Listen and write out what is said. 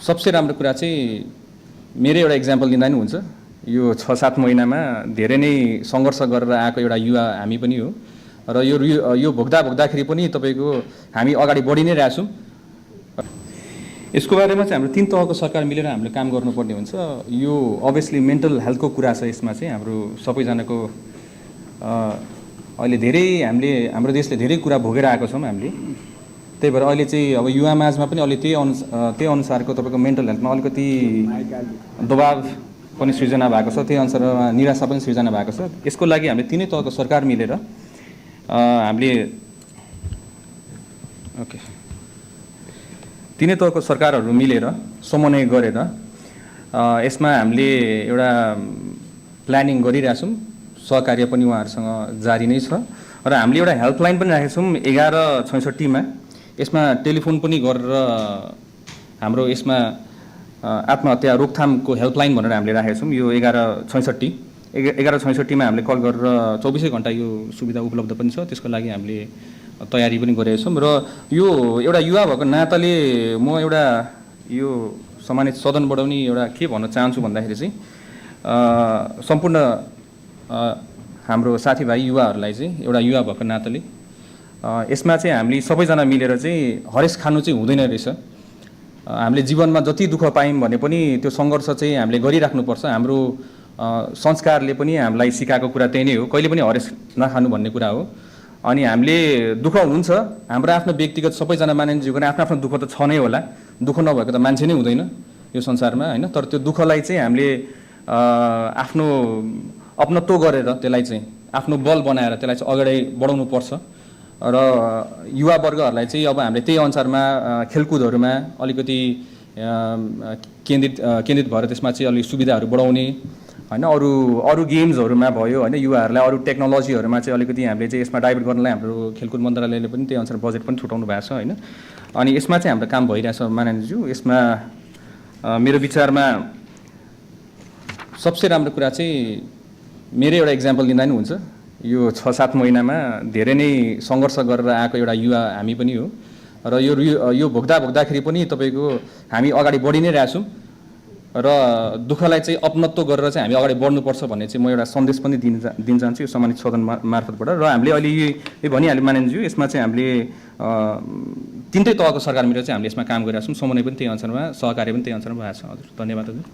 सबसे राम्रो कुरा चाहिँ मेरै एउटा इक्जाम्पल दिँदा नि हुन्छ। यो 6-7 महिनामा धेरै नै सङ्घर्ष गरेर आएको एउटा युवा हामी पनि हो र यो भोग्दाखेरि पनि तपाईँको हामी अगाडि बढी नै रहेछौँ। यसको बारेमा चाहिँ हाम्रो 3 तहको सरकार मिलेर हामीले काम गर्नुपर्ने हुन्छ। यो अभियसली मेन्टल हेल्थको कुरा छ। यसमा चाहिँ हाम्रो सबैजनाको अहिले धेरै हाम्रो देशले धेरै कुरा भोगेर आएको छौँ हामीले। त्यही भएर अहिले चाहिँ अब युवा माझमा पनि अहिले त्यही अनुसारको तपाईँको मेन्टल हेल्थमा अलिकति दबाव पनि सृजना भएको छ, त्यही अनुसारमा निराशा पनि सृजना भएको छ। यसको लागि हामीले 3 तहको सरकार मिलेर हामीले 3 तहको सरकारहरू मिलेर समन्वय गरेर यसमा हामीले एउटा प्लानिङ गरिरहेछौँ। सहकार्य पनि उहाँहरूसँग जारी नै छ र हामीले एउटा हेल्पलाइन पनि राखेका छौँ 1166 मा। यसमा टेलिफोन पनि गरेर हाम्रो यसमा आत्महत्या रोकथामको हेल्पलाइन भनेर हामीले राखेका छौँ। यो 1166 मा हामीले कल गरेर 24 घण्टा यो सुविधा उपलब्ध पनि छ। त्यसको लागि हामीले तयारी पनि गरेका छौँ र यो एउटा युवा भएको नाताले म एउटा यो सम्मानित सदन बढाउने एउटा के भन्न चाहन्छु भन्दाखेरि चाहिँ सम्पूर्ण हाम्रो साथीभाइ युवाहरूलाई चाहिँ एउटा युवा भएको नाताले यसमा चाहिँ हामीले सबैजना मिलेर चाहिँ हरेस खानु चाहिँ हुँदैन रहेछ। हामीले जीवनमा जति दुःख पायौँ भने पनि त्यो सङ्घर्ष चाहिँ हामीले गरिराख्नुपर्छ। हाम्रो संस्कारले पनि हामीलाई सिकाएको कुरा त्यही नै हो, कहिले पनि हरेस नखानु भन्ने कुरा हो। अनि हामीले दुःख हुन्छ, हाम्रो आफ्नो व्यक्तिगत सबैजना मानिसजीवको आफ्नो आफ्नो दुःख त छ नै होला। दुःख नभएको त मान्छे नै हुँदैन यो संसारमा होइन। तर त्यो दुःखलाई चाहिँ हामीले आफ्नो अपनत्व गरेर त्यसलाई चाहिँ आफ्नो बल बनाएर त्यसलाई चाहिँ अगाडि बढाउनु पर्छ र युवा वर्गहरूलाई चाहिँ अब हामीले त्यही अनुसारमा खेलकुदहरूमा अलिकति केन्द्रित भएर त्यसमा चाहिँ अलिक सुविधाहरू बढाउने होइन। अरू गेम्सहरूमा भयो होइन, युवाहरूलाई अरू टेक्नोलोजीहरूमा चाहिँ अलिकति हामीले चाहिँ यसमा डाइभर्ट गर्नलाई हाम्रो खेलकुद मन्त्रालयले पनि त्यही अनुसार बजेट पनि छुटाउनु भएको छ होइन। अनि यसमा चाहिँ हाम्रो काम भइरहेछ माननीयज्यू। यसमा मेरो विचारमा सबसे राम्रो कुरा चाहिँ मेरै एउटा इक्जाम्पल दिँदा नि हुन्छ। यो 6-7 महिनामा धेरै नै सङ्घर्ष गरेर आएको एउटा युवा हामी पनि हो र यो भोग्दाखेरि पनि तपाईँको हामी अगाडि बढी नै रहेछौँ र दुःखलाई चाहिँ अपनत्व गरेर चाहिँ हामी अगाडि बढ्नुपर्छ भन्ने चाहिँ म एउटा सन्देश पनि दिन चाहन्छु यो सम्मानित सदन मार्फतबाट। र हामीले अहिले यो भनिहाल्यो माननीयज्यू, यसमा चाहिँ हामीले 3 तहको सरकार मिलेर चाहिँ हामीले यसमा काम गरिरहेछौँ। समन्वय पनि त्यही अनुसारमा, सहकार्य पनि त्यही अनुसारमा भएको छ। हजुर धन्यवाद हजुर।